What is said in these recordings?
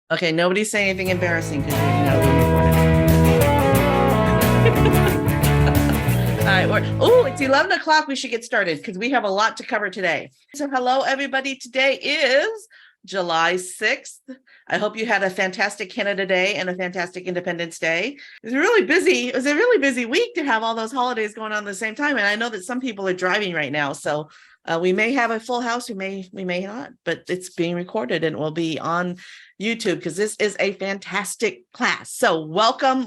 Okay, nobody's saying anything embarrassing because you know we recorded. All right, it's 11 o'clock. We should get started because we have a lot to cover today. So hello, everybody. Today is July 6th. I hope you had a fantastic Canada Day and a fantastic Independence Day. It was really busy. It was a really busy week to have all those holidays going on at the same time. And I know that some people are driving right now. So we may have a full house. We may not, but it's being recorded and will be on YouTube because this is a fantastic class. So welcome.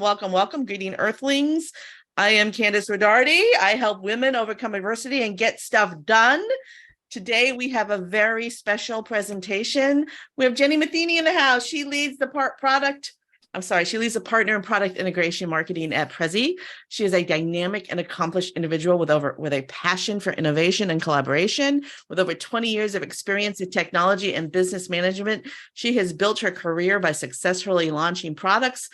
Greeting Earthlings. I am Candace Rodarty. I help women overcome adversity and get stuff done. Today, we have a very special presentation. We have Jenny Matheny in the house. She leads the she leads the partner and product integration marketing at Prezi. She is a dynamic and accomplished individual with a passion for innovation and collaboration. With over 20 years of experience in technology and business management, she has built her career by successfully launching products,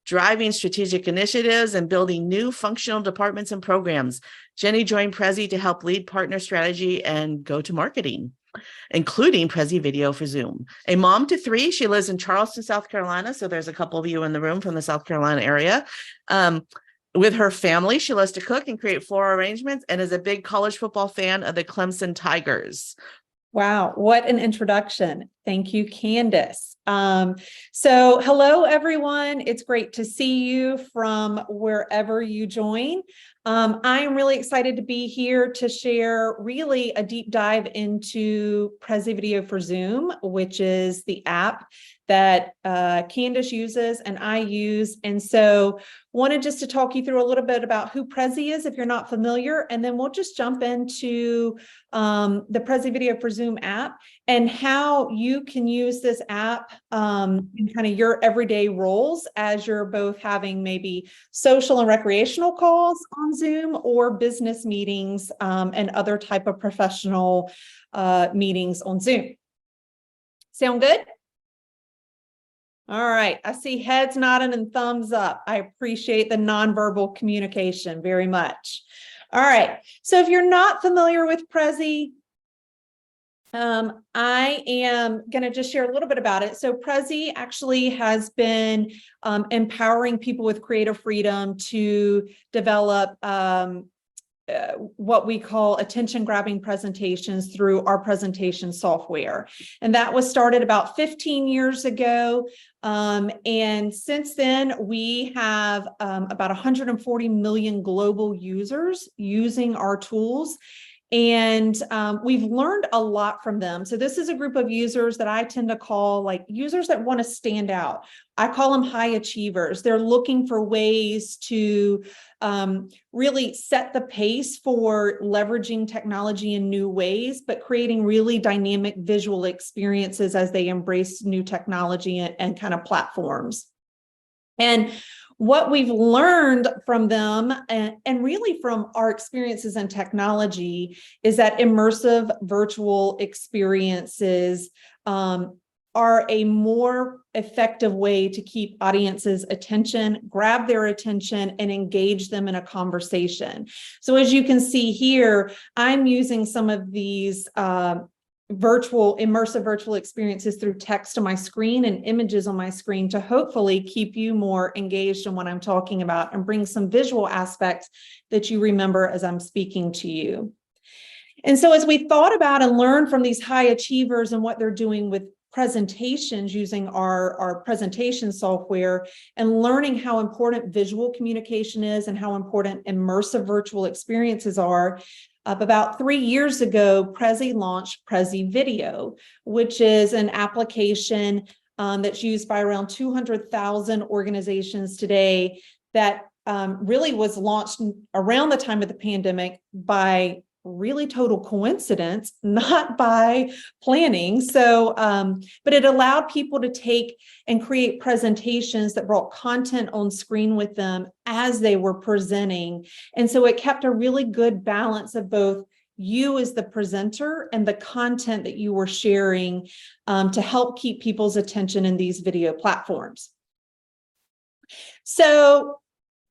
driving strategic initiatives, and building new functional departments and programs. Jenny joined Prezi to help lead partner strategy and go-to-marketing, including Prezi Video for Zoom. A mom to three, she lives in Charleston, South Carolina, so there's a couple of you in the room from the South Carolina area. With her family, she loves to cook and create floral arrangements and is a big college football fan of the Clemson Tigers. Wow, what an introduction. Thank you, Candace. So hello, everyone. It's great to see you from wherever you join. I'm really excited to be here to share really a deep dive into Prezi Video for Zoom, which is the app that Candace uses and I use. And so wanted just to talk you through a little bit about who Prezi is if you're not familiar, and then we'll just jump into the Prezi Video for Zoom app and how you can use this app in kind of your everyday roles as you're both having maybe social and recreational calls on Zoom or business meetings and other type of professional meetings on Zoom. Sound good? All right, I see heads nodding and thumbs up. I appreciate the nonverbal communication very much. All right, so if you're not familiar with Prezi, I am going to just share a little bit about it. So Prezi actually has been empowering people with creative freedom to develop what we call attention-grabbing presentations through our presentation software. And that was started about 15 years ago. And since then, we have about 140 million global users using our tools. And we've learned a lot from them. So this is a group of users that I tend to call like users that want to stand out. I call them high achievers. They're looking for ways to really set the pace for leveraging technology in new ways, but creating really dynamic visual experiences as they embrace new technology and kind of platforms. And what we've learned from them and really from our experiences in technology is that immersive virtual experiences are a more effective way to keep audiences' attention, grab their attention, and engage them in a conversation. So as you can see here, I'm using some of these immersive virtual experiences through text on my screen and images on my screen to hopefully keep you more engaged in what I'm talking about and bring some visual aspects that you remember as I'm speaking to you. And so as we thought about and learned from these high achievers and what they're doing with presentations using our presentation software and learning how important visual communication is and how important immersive virtual experiences are, about 3 years ago, Prezi launched Prezi Video, which is an application that's used by around 200,000 organizations today that really was launched around the time of the pandemic by really total coincidence, not by planning. So, but it allowed people to take and create presentations that brought content on screen with them as they were presenting. And so it kept a really good balance of both you as the presenter and the content that you were sharing to help keep people's attention in these video platforms. So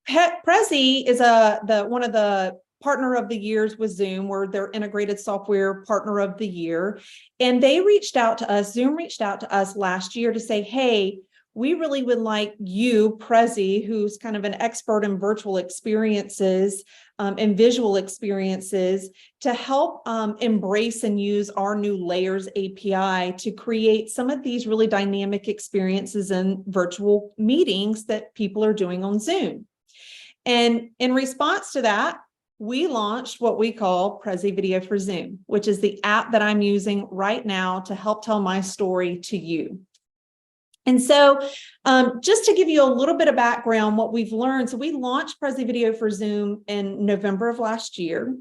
Prezi is one of the partner of the years with Zoom. We're their integrated software partner of the year. And they reached out to us, Zoom reached out to us last year to say, hey, we really would like you, Prezi, who's kind of an expert in virtual experiences and visual experiences, to help embrace and use our new Layers API to create some of these really dynamic experiences in virtual meetings that people are doing on Zoom. And in response to that, we launched what we call Prezi Video for Zoom, which is the app that I'm using right now to help tell my story to you. And so just to give you a little bit of background, what we've learned, so we launched Prezi Video for Zoom in November of last year.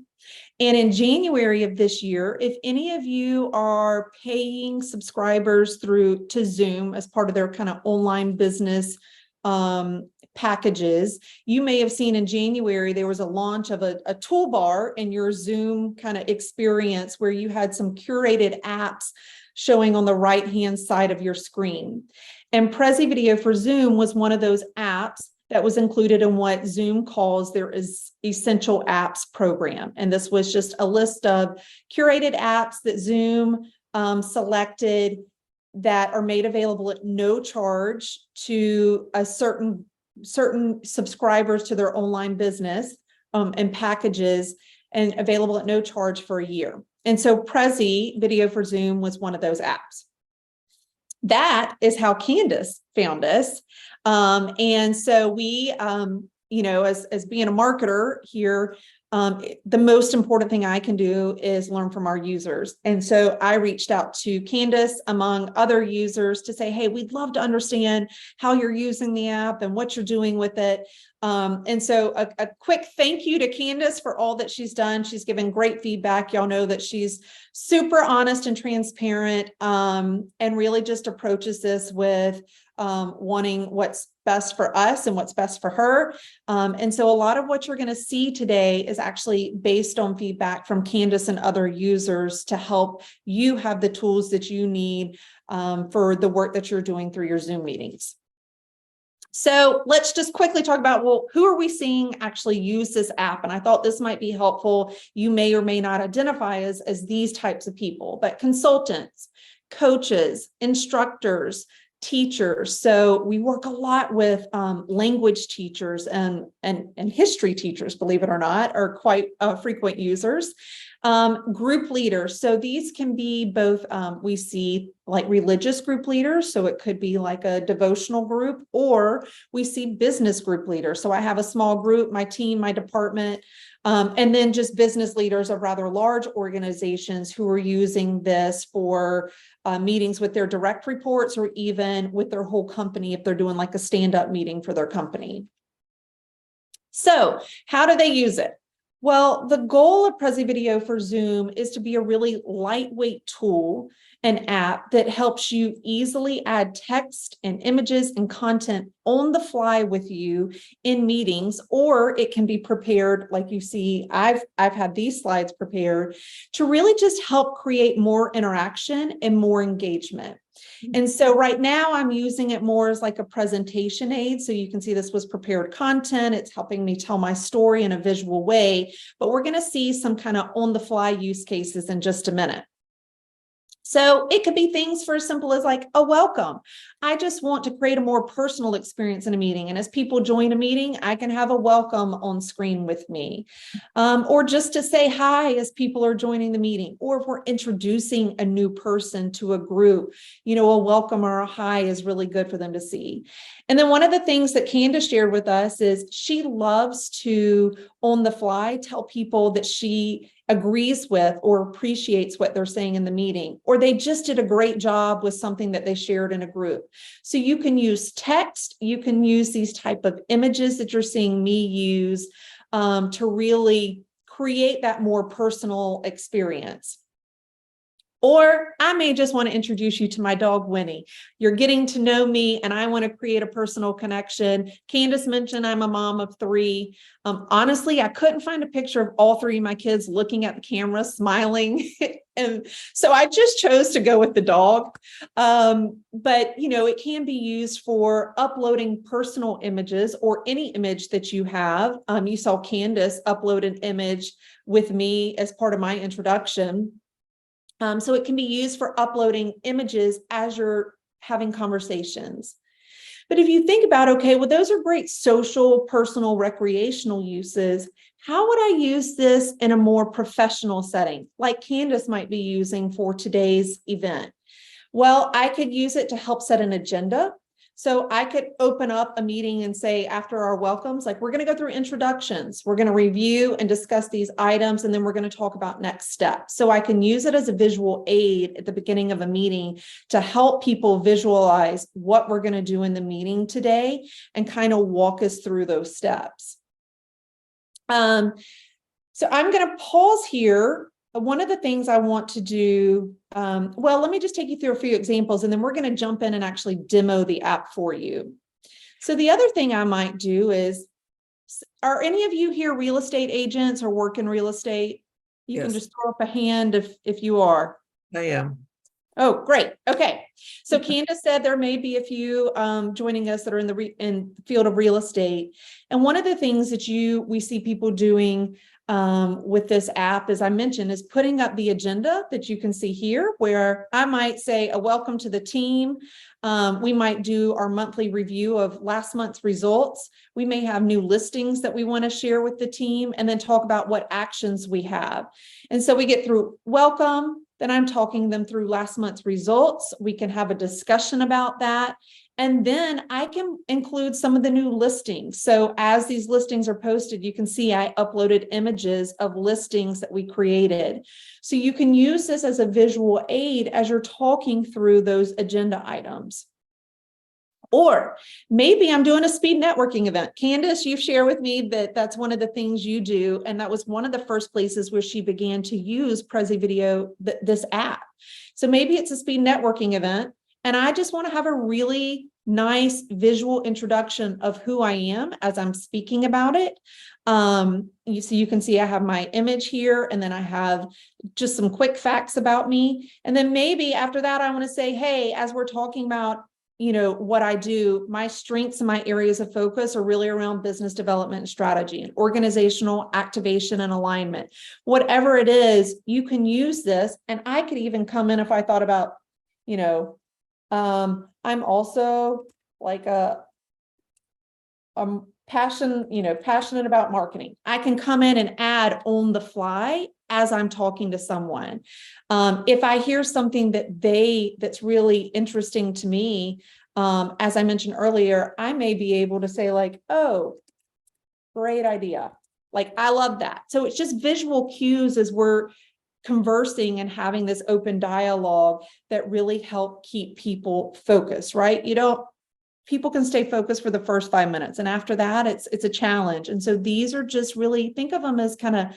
And in January of this year, if any of you are paying subscribers to Zoom as part of their kind of online business packages, you may have seen in January, there was a launch of a toolbar in your Zoom kind of experience where you had some curated apps showing on the right-hand side of your screen. And Prezi Video for Zoom was one of those apps that was included in what Zoom calls their Essential Apps program. And this was just a list of curated apps that Zoom selected that are made available at no charge to a certain subscribers to their online business and packages, and available at no charge for a year. And so Prezi Video for Zoom was one of those apps. That is how Candace found us. And so we, as being a marketer here, the most important thing I can do is learn from our users. And so I reached out to Candace, among other users, to say, hey, we'd love to understand how you're using the app and what you're doing with it. And so a quick thank you to Candace for all that she's done. She's given great feedback. Y'all know that she's super honest and transparent, and really just approaches this with wanting what's best for us and what's best for her. And so a lot of what you're going to see today is actually based on feedback from Candace and other users to help you have the tools that you need for the work that you're doing through your Zoom meetings. So let's just quickly talk about, well, who are we seeing actually use this app? And I thought this might be helpful. You may or may not identify as these types of people, but consultants, coaches, instructors, teachers. So we work a lot with language teachers and history teachers, believe it or not, are quite frequent users. Group leaders. So these can be both, we see like religious group leaders. So it could be like a devotional group, or we see business group leaders. So I have a small group, my team, my department, and then just business leaders of rather large organizations who are using this for meetings with their direct reports, or even with their whole company if they're doing like a stand-up meeting for their company. So how do they use it? Well, the goal of Prezi Video for Zoom is to be a really lightweight tool, an app that helps you easily add text and images and content on the fly with you in meetings, or it can be prepared like you see. I've had these slides prepared to really just help create more interaction and more engagement. And so right now I'm using it more as like a presentation aid. So you can see this was prepared content. It's helping me tell my story in a visual way, but we're going to see some kind of on the fly use cases in just a minute. So it could be things for as simple as like a welcome. I just want to create a more personal experience in a meeting. And as people join a meeting, I can have a welcome on screen with me. Or just to say hi as people are joining the meeting. Or if we're introducing a new person to a group, a welcome or a hi is really good for them to see. And then one of the things that Candace shared with us is she loves to, on the fly, tell people that she agrees with or appreciates what they're saying in the meeting, or they just did a great job with something that they shared in a group. So you can use text, you can use these type of images that you're seeing me use to really create that more personal experience. Or I may just want to introduce you to my dog, Winnie. You're getting to know me and I want to create a personal connection. Candace mentioned I'm a mom of 3. Honestly, I couldn't find a picture of all 3 of my kids looking at the camera, smiling And so I just chose to go with the dog. But, it can be used for uploading personal images or any image that you have. You saw Candace upload an image with me as part of my introduction. So it can be used for uploading images as you're having conversations. But if you think about, okay, well, those are great social, personal, recreational uses. How would I use this in a more professional setting, like Candace might be using for today's event? Well, I could use it to help set an agenda. So I could open up a meeting and say, after our welcomes, like, we're going to go through introductions, we're going to review and discuss these items, and then we're going to talk about next steps. So I can use it as a visual aid at the beginning of a meeting to help people visualize what we're going to do in the meeting today and kind of walk us through those steps. So I'm going to pause here. One of the things I want to do, well, let me just take you through a few examples, and then we're going to jump in and actually demo the app for you. So the other thing I might do is, are any of you here real estate agents or work in real estate? You can just throw up a hand if you are. I am. Oh, great. Okay. So Candace said there may be a few joining us that are in the field of real estate. And one of the things that we see people doing with this app, as I mentioned, is putting up the agenda that you can see here, where I might say a welcome to the team. We might do our monthly review of last month's results. We may have new listings that we want to share with the team, and then talk about what actions we have. And so we get through welcome, then I'm talking them through last month's results. We can have a discussion about that. And then I can include some of the new listings. So as these listings are posted, you can see I uploaded images of listings that we created. So you can use this as a visual aid as you're talking through those agenda items. Or maybe I'm doing a speed networking event. Candace, you share with me that that's one of the things you do. And that was one of the first places where she began to use Prezi Video, this app. So maybe it's a speed networking event, and I just want to have a really nice visual introduction of who I am as I'm speaking about it. You can see I have my image here, and then I have just some quick facts about me. And then maybe after that, I want to say, hey, as we're talking about what I do, my strengths and my areas of focus are really around business development and strategy and organizational activation and alignment. Whatever it is, you can use this. And I could even come in if I thought about, I'm also like passionate about marketing. I can come in and add on the fly as I'm talking to someone. If I hear something that's really interesting to me, as I mentioned earlier, I may be able to say like, oh, great idea. Like, I love that. So it's just visual cues as we're conversing and having this open dialogue that really help keep people focused, right? People can stay focused for the first 5 minutes, and after that, it's a challenge. And so these are just really, think of them as kind of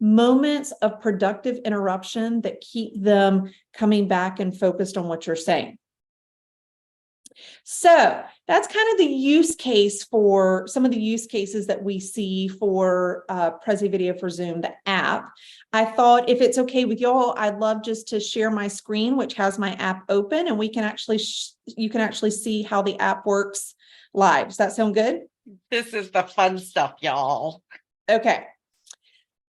moments of productive interruption that keep them coming back and focused on what you're saying. So that's kind of the use case for some of the use cases that we see for Prezi Video for Zoom, the app. I thought, if it's okay with y'all, I'd love just to share my screen, which has my app open, and we can actually you can actually see how the app works live. Does that sound good? This is the fun stuff, y'all. Okay.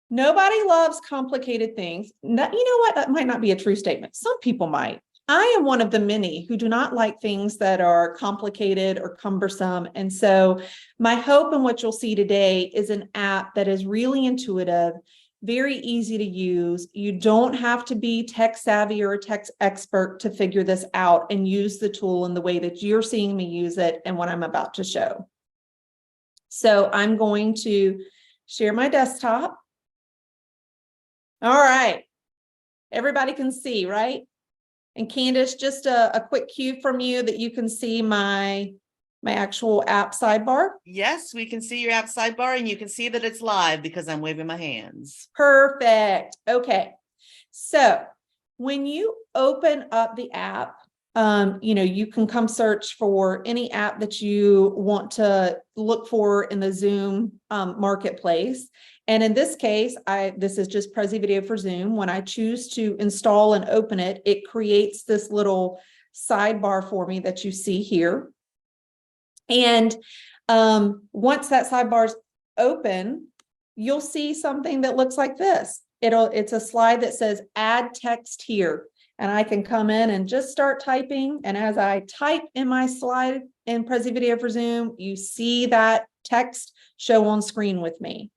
Nobody loves complicated things. You know what? That might not be a true statement. Some people might. I am one of the many who do not like things that are complicated or cumbersome. And so my hope and what you'll see today is an app that is really intuitive, very easy to use. You don't have to be tech savvy or a tech expert to figure this out and use the tool in the way that you're seeing me use it and what I'm about to show. So I'm going to share my desktop. All right. Everybody can see, right? And Candace, just a quick cue from you that you can see my actual app sidebar. Yes, we can see your app sidebar, and you can see that it's live because I'm waving my hands. Perfect. Okay. So when you open up the app, You can come search for any app that you want to look for in the Zoom marketplace. And in this case, this is just Prezi Video for Zoom. When I choose to install and open it, it creates this little sidebar for me that you see here. And once that sidebar is open, you'll see something that looks like this. It's a slide that says add text here. And I can come in and just start typing. And as I type in my slide in Prezi Video for Zoom, you see that text show on screen with me.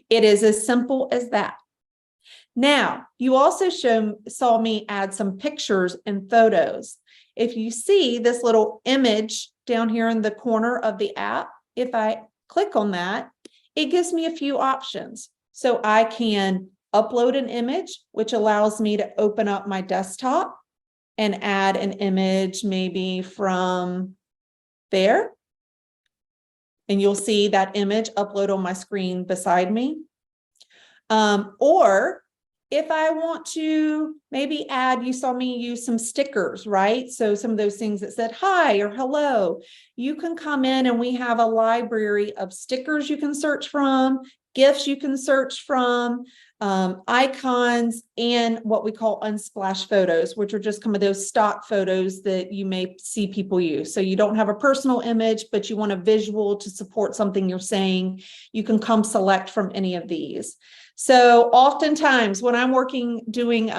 It is as simple as that. Now, you also saw me add some pictures and photos. If you see this little image down here in the corner of the app, if I click on that, it gives me a few options. So I can upload an image, which allows me to open up my desktop and add an image maybe from there. And you'll see that image upload on my screen beside me. Or if I want to maybe add, you saw me use some stickers, right? So some of those things that said hi or hello, you can come in and we have a library of stickers you can search from, GIFs you can search from, icons, and what we call unsplash photos, which are just some of those stock photos that you may see people use. So you don't have a personal image, but you want a visual to support something you're saying, you can come select from any of these. So oftentimes when I'm doing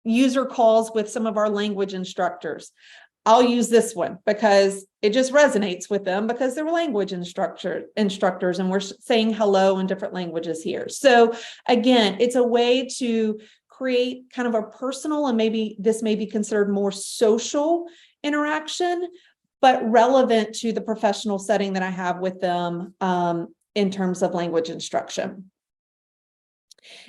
user calls with some of our language instructors, I'll use this one because it just resonates with them because they're language instructors and we're saying hello in different languages here. So again, it's a way to create kind of a personal, and maybe this may be considered more social interaction, but relevant to the professional setting that I have with them in terms of language instruction.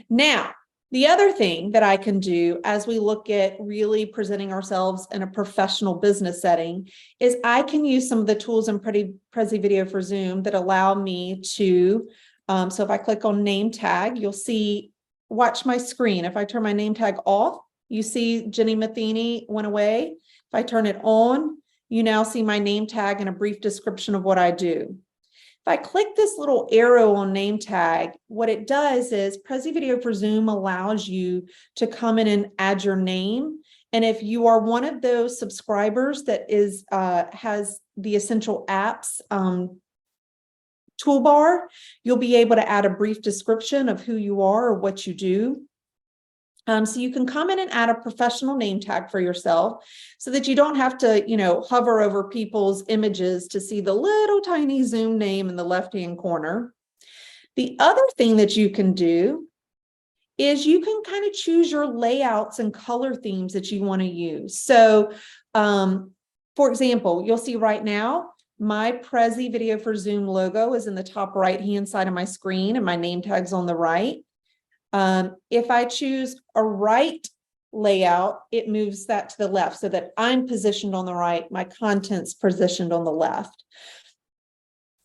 Now, the other thing that I can do as we look at really presenting ourselves in a professional business setting is I can use some of the tools in Prezi Video for Zoom that allow me to, so if I click on name tag, you'll see, watch my screen. If I turn my name tag off, you see Jenny Matheny went away. If I turn it on, you now see my name tag and a brief description of what I do. If I click this little arrow on name tag, what it does is Prezi Video for Zoom allows you to come in and add your name. And if you are one of those subscribers that has the Essential Apps toolbar, you'll be able to add a brief description of who you are or what you do. So you can come in and add a professional name tag for yourself so that you don't have to, hover over people's images to see the little tiny Zoom name in the left-hand corner. The other thing that you can do is you can kind of choose your layouts and color themes that you want to use. So, for example, you'll see right now, my Prezi Video for Zoom logo is in the top right-hand side of my screen and my name tag's on the right. If I choose a right layout, it moves that to the left so that I'm positioned on the right, my content's positioned on the left.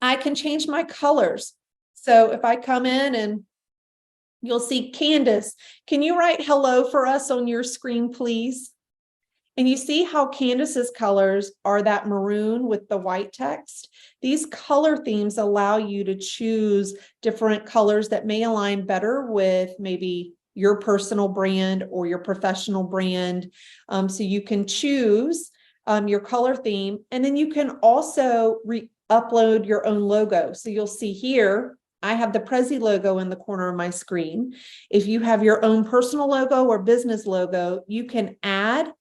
I can change my colors. So if I come in and you'll see Candace, can you write hello for us on your screen, please? And you see how Candace's colors are that maroon with the white text. These color themes allow you to choose different colors that may align better with maybe your personal brand or your professional brand. So you can choose your color theme, and then you can also upload your own logo. So you'll see here, I have the Prezi logo in the corner of my screen. If you have your own personal logo or business logo, you can add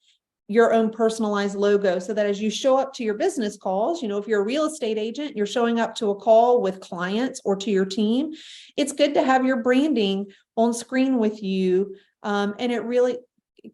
your own personalized logo so that as you show up to your business calls, if you're a real estate agent, you're showing up to a call with clients or to your team, it's good to have your branding on screen with you. And it really,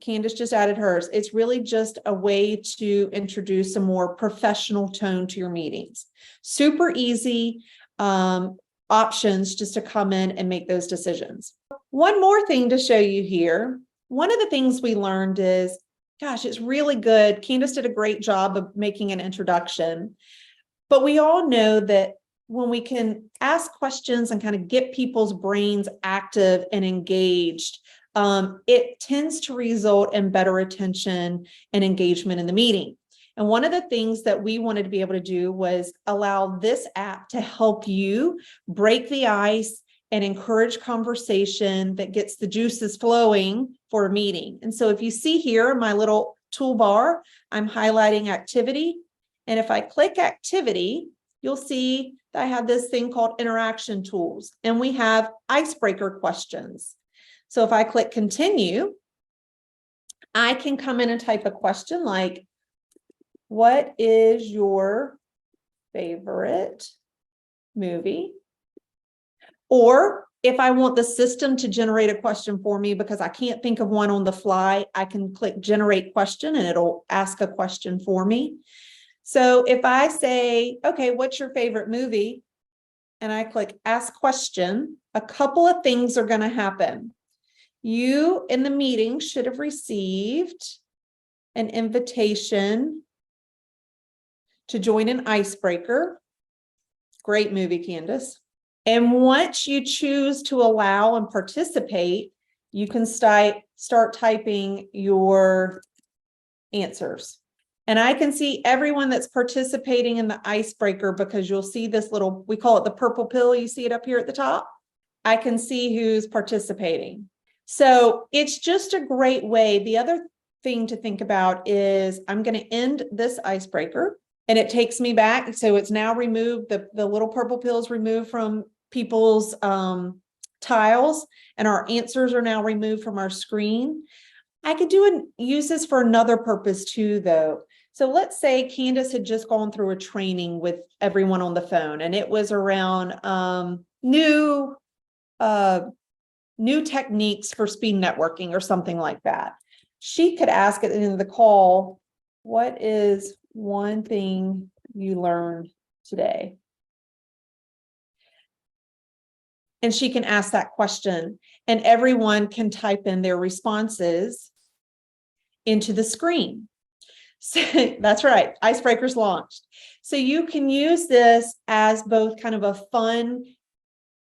Candace just added hers. It's really just a way to introduce a more professional tone to your meetings. Super easy options just to come in and make those decisions. One more thing to show you here. One of the things we learned is, gosh, it's really good. Candace did a great job of making an introduction, but we all know that when we can ask questions and kind of get people's brains active and engaged, it tends to result in better attention and engagement in the meeting. And one of the things that we wanted to be able to do was allow this app to help you break the ice and encourage conversation that gets the juices flowing for a meeting. And so if you see here, my little toolbar, I'm highlighting activity. And if I click activity, you'll see that I have this thing called interaction tools, and we have icebreaker questions. So if I click continue, I can come in and type a question like, what is your favorite movie? Or if I want the system to generate a question for me because I can't think of one on the fly, I can click generate question and it'll ask a question for me. So if I say, okay, what's your favorite movie? And I click ask question, a couple of things are going to happen. You in the meeting should have received an invitation to join an icebreaker. Great movie, Candace. And once you choose to allow and participate, you can start typing your answers. And I can see everyone that's participating in the icebreaker because you'll see this little, we call it the purple pill. You see it up here at the top. I can see who's participating. So it's just a great way. The other thing to think about is I'm going to end this icebreaker and it takes me back. So it's now removed. The little purple pill is removed from people's tiles, and our answers are now removed from our screen. I could use this for another purpose too, though. So let's say Candace had just gone through a training with everyone on the phone, and it was around new techniques for speed networking or something like that. She could ask at the end of the call, what is one thing you learned today? And she can ask that question, and everyone can type in their responses into the screen. So that's right, Icebreaker's launched. So you can use this as both kind of a fun,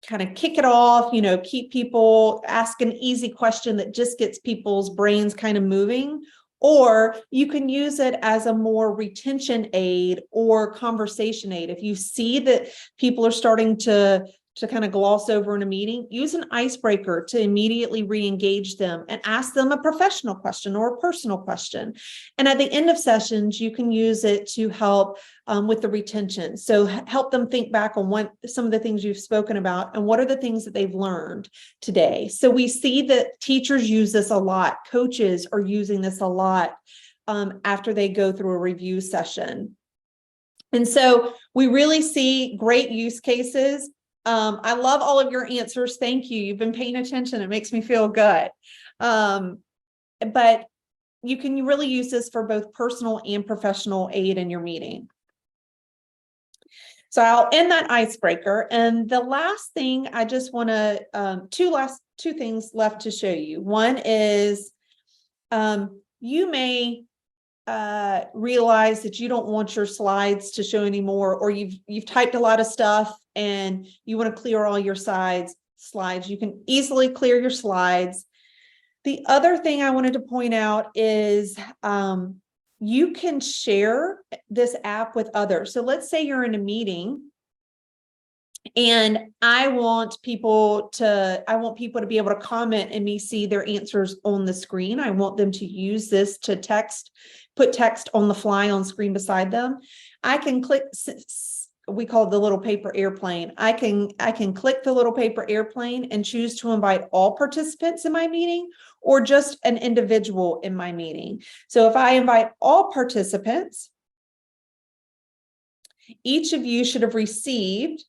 kind of kick it off, keep people, ask an easy question that just gets people's brains kind of moving, or you can use it as a more retention aid or conversation aid. If you see that people are starting to kind of gloss over in a meeting, use an icebreaker to immediately re-engage them and ask them a professional question or a personal question. And at the end of sessions, you can use it to help with the retention. So help them think back on some of the things you've spoken about and what are the things that they've learned today. So we see that teachers use this a lot. Coaches are using this a lot after they go through a review session. And so we really see great use cases. I love all of your answers. Thank you. You've been paying attention. It makes me feel good. But you can really use this for both personal and professional aid in your meeting. So I'll end that icebreaker. And the last thing I just want to, two things left to show you. One is you may realize that you don't want your slides to show anymore, or you've typed a lot of stuff and you want to clear all your slides. You can easily clear your slides. The other thing I wanted to point out is you can share this app with others. So let's say you're in a meeting and I want people to be able to comment and me see their answers on the screen. I want them to use this to put text on the fly on screen beside them. I can click, we call it the little paper airplane. I can click the little paper airplane and choose to invite all participants in my meeting or just an individual in my meeting. So if I invite all participants, each of you should have received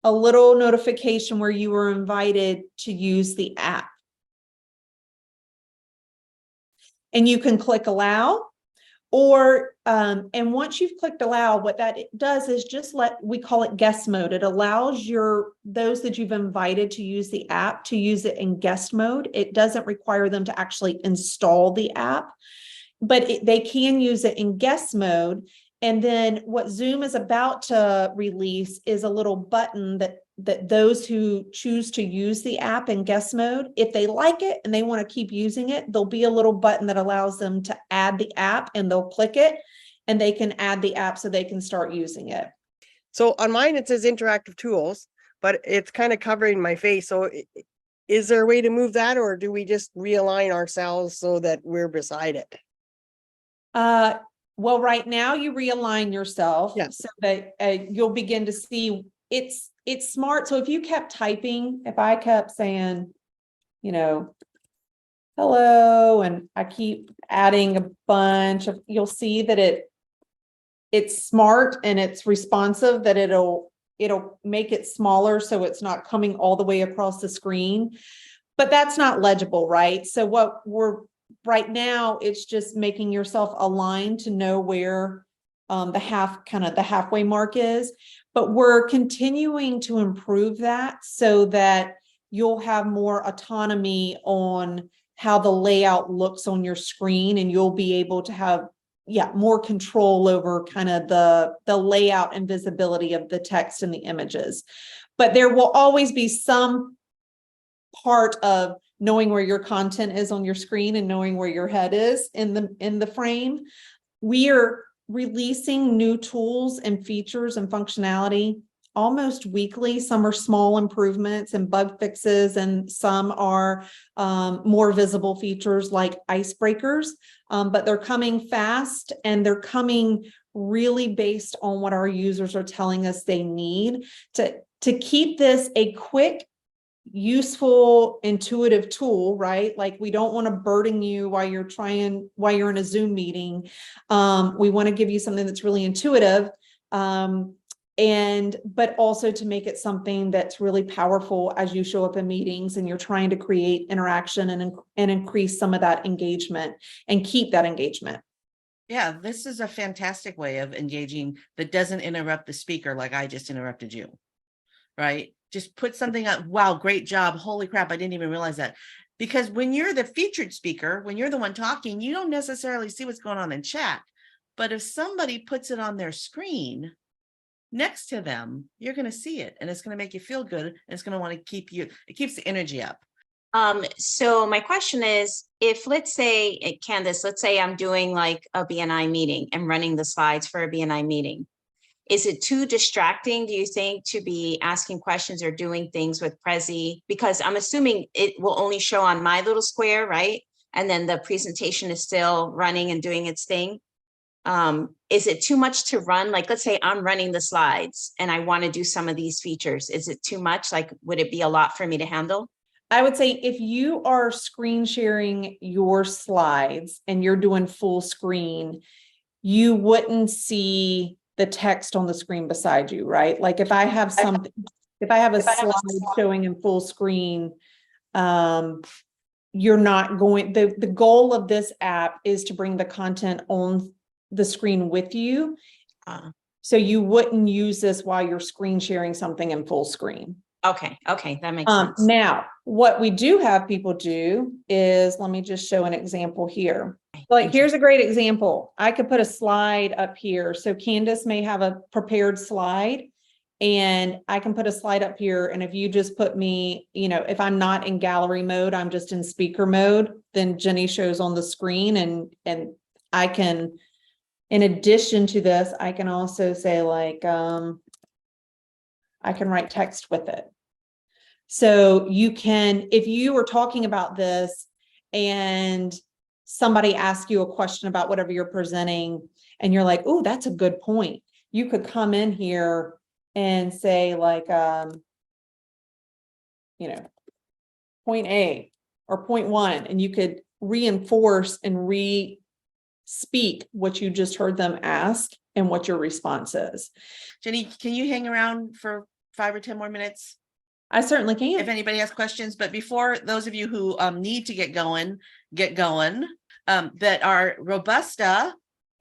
a little notification where you were invited to use the app. And you can click allow, or and once you've clicked allow, what that does is we call it guest mode. It allows those that you've invited to use the app to use it in guest mode. It doesn't require them to actually install the app, but they can use it in guest mode. And then what Zoom is about to release is a little button that that those who choose to use the app in guest mode, if they like it and they want to keep using it, there'll be a little button that allows them to add the app, and they'll click it and they can add the app so they can start using it. So on mine, it says interactive tools, but it's kind of covering my face. So is there a way to move that, or do we just realign ourselves so that we're beside it? Well, right now you realign yourself so that you'll begin to see it's smart. So if you kept typing, if I kept saying, you know, hello, and I keep adding a bunch of, you'll see that it's smart and it's responsive, that it'll make it smaller so it's not coming all the way across the screen, but that's not legible, right? So what we're right now, it's just making yourself aligned to know where the halfway mark is, but we're continuing to improve that so that you'll have more autonomy on how the layout looks on your screen, and you'll be able to have more control over kind of the layout and visibility of the text and the images. But there will always be some part of knowing where your content is on your screen and knowing where your head is in the frame. We are releasing new tools and features and functionality almost weekly. Some are small improvements and bug fixes, and some are more visible features like icebreakers, but they're coming fast, and they're coming really based on what our users are telling us they need to keep this a quick, useful, intuitive tool, right? Like, we don't want to burden you while you're in a Zoom meeting. We want to give you something that's really intuitive, but also to make it something that's really powerful as you show up in meetings and you're trying to create interaction and increase some of that engagement and keep that engagement. Yeah, this is a fantastic way of engaging that doesn't interrupt the speaker like I just interrupted you, right? Just put something up. Wow, great job. Holy crap, I didn't even realize that. Because when you're the featured speaker, when you're the one talking, you don't necessarily see what's going on in chat. But if somebody puts it on their screen next to them, you're going to see it, and it's going to make you feel good, and it's going to want to keep you, it keeps the energy up. So my question is, if let's say, Candace, let's say I'm doing like a BNI meeting and running the slides for a BNI meeting. Is it too distracting, do you think, to be asking questions or doing things with Prezi? Because I'm assuming it will only show on my little square, right? And then the presentation is still running and doing its thing. Is it too much to run? Like, let's say I'm running the slides and I want to do some of these features. Is it too much? Like, would it be a lot for me to handle? I would say if you are screen sharing your slides and you're doing full screen, you wouldn't see the text on the screen beside you, right? Like if I have something, if I have a slide showing in full screen, you're not going, the goal of this app is to bring the content on the screen with you. So you wouldn't use this while you're screen sharing something in full screen. Okay, that makes sense. Now, what we do have people do is, let me just show an example here. Like, here's a great example. I could put a slide up here. So Candace may have a prepared slide, and I can put a slide up here. And if you just put me, you know, if I'm not in gallery mode, I'm just in speaker mode, then Jenny shows on the screen, and I can, in addition to this, I can also say like, I can write text with it. So you can, if you were talking about this and somebody asks you a question about whatever you're presenting, and you're like, oh, that's a good point, you could come in here and say like, you know, point A or point 1, and you could reinforce and re-speak what you just heard them ask and what your response is. Jenny, can you hang around for 5 or 10 more minutes? I certainly can. If anybody has questions, but before those of you who need to get going, that are Robusta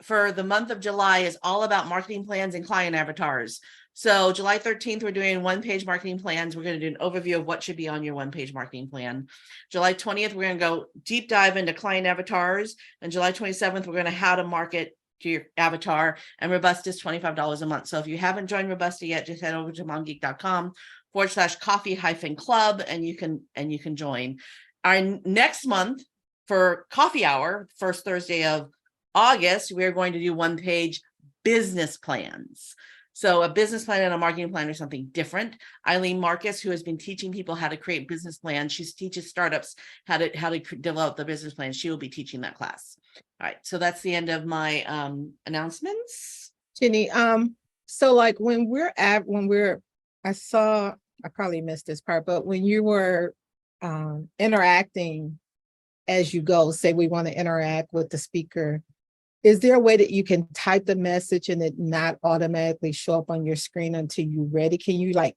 for the month of July is all about marketing plans and client avatars. So July 13th, we're doing 1-page marketing plans. We're going to do an overview of what should be on your 1-page marketing plan. July 20th, we're going to go deep dive into client avatars. And July 27th, we're going to how to market to your avatar, and Robusta is $25 a month. So if you haven't joined Robusta yet, just head over to momgeek.com /coffee-club, and you can join. Our next month for coffee hour, first Thursday of August, we're going to do 1-page business plans. So a business plan and a marketing plan are something different. Eileen Marcus, who has been teaching people how to create business plans, she teaches startups how to develop the business plan. She will be teaching that class. All right, so that's the end of my announcements. Jenny, so like I probably missed this part, but when you were interacting as you go, say we want to interact with the speaker, is there a way that you can type the message and it not automatically show up on your screen until you're ready? Can you like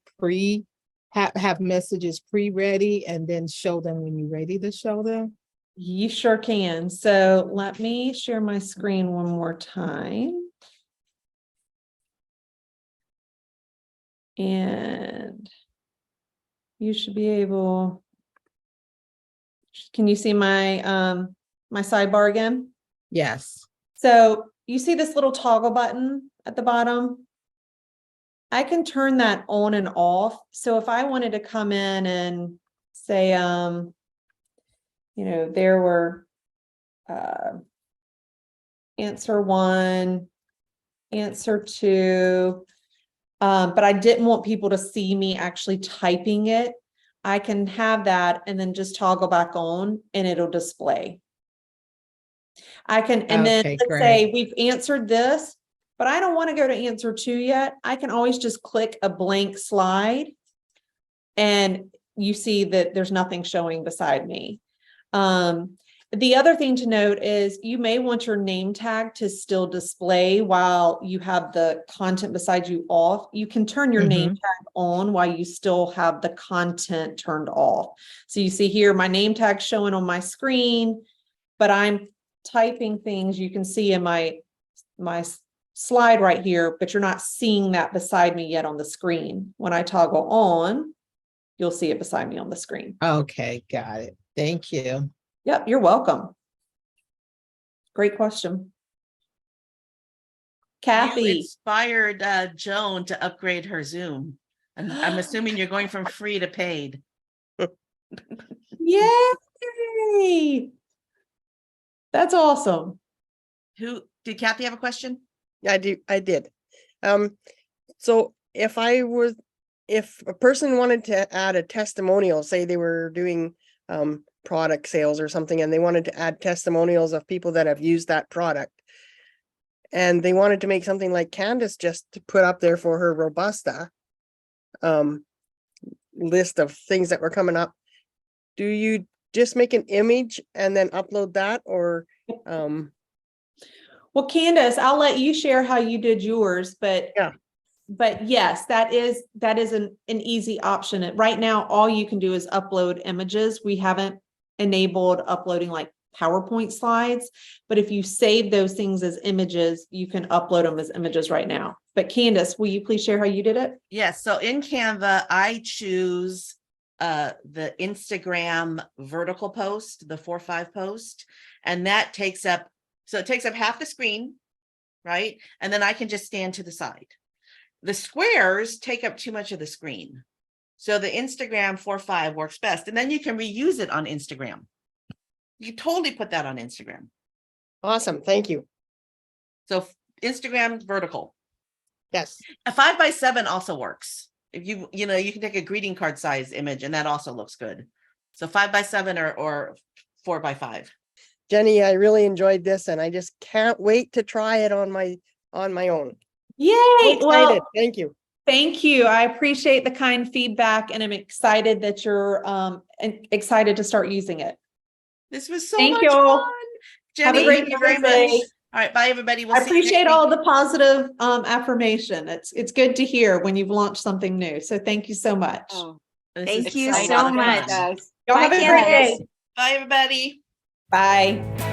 have messages pre-ready and then show them when you're ready to show them? You sure can. So let me share my screen one more time. And you should be able, can you see my my sidebar again? Yes. So you see this little toggle button at the bottom? I can turn that on and off. So if I wanted to come in and say, there were answer 1, answer 2, but I didn't want people to see me actually typing it. I can have that and then just toggle back on and it'll display. I can, and then Okay, let's say we've answered this, but I don't want to go to answer 2 yet. I can always just click a blank slide and you see that there's nothing showing beside me. The other thing to note is you may want your name tag to still display while you have the content beside you off. You can turn your name tag on while you still have the content turned off. So you see here, my name tag showing on my screen, but I'm typing things you can see in my slide right here, but you're not seeing that beside me yet on the screen. When I toggle on, you'll see it beside me on the screen. Okay, got it. Thank you. Yep, you're welcome. Great question. You Kathy, inspired Joan to upgrade her Zoom. And I'm assuming you're going from free to paid. yay! That's awesome. Who did Kathy have a question? I did. So if a person wanted to add a testimonial, say they were doing product sales or something, and they wanted to add testimonials of people that have used that product, and they wanted to make something like Candace just to put up there for her Robusta list of things that were coming up, do you just make an image and then upload that, or Well, Candace, I'll let you share how you did yours, but Yeah. But yes, that is an easy option. Right now, all you can do is upload images. We haven't enabled uploading like PowerPoint slides, but if you save those things as images, you can upload them as images right now. But Candace, will you please share how you did it? Yes. So in Canva, I choose the Instagram vertical post, the 4:5 post, and that takes up half the screen, right? And then I can just stand to the side. The squares take up too much of the screen. So the Instagram 4:5 works best. And then you can reuse it on Instagram. You can totally put that on Instagram. awesome, thank you. So Instagram vertical. Yes, A 5:7 also works. If you can take a greeting card size image and that also looks good. So 5:7 or 4:5. Jenny, I really enjoyed this, and I just can't wait to try it on my own. Yay! So excited. Thank you. Thank you. I appreciate the kind feedback and I'm excited that you're excited to start using it. This was so Thank much you all. fun. Have a Jenny, great thank you very Thursday. much. All right, bye everybody. We'll I see you next appreciate all week. the positive affirmation. It's good to hear when you've launched something new. So thank you so much. This Thank is you exciting so fun. much. Y'all Bye, have a great Candace. day. Bye everybody. Bye.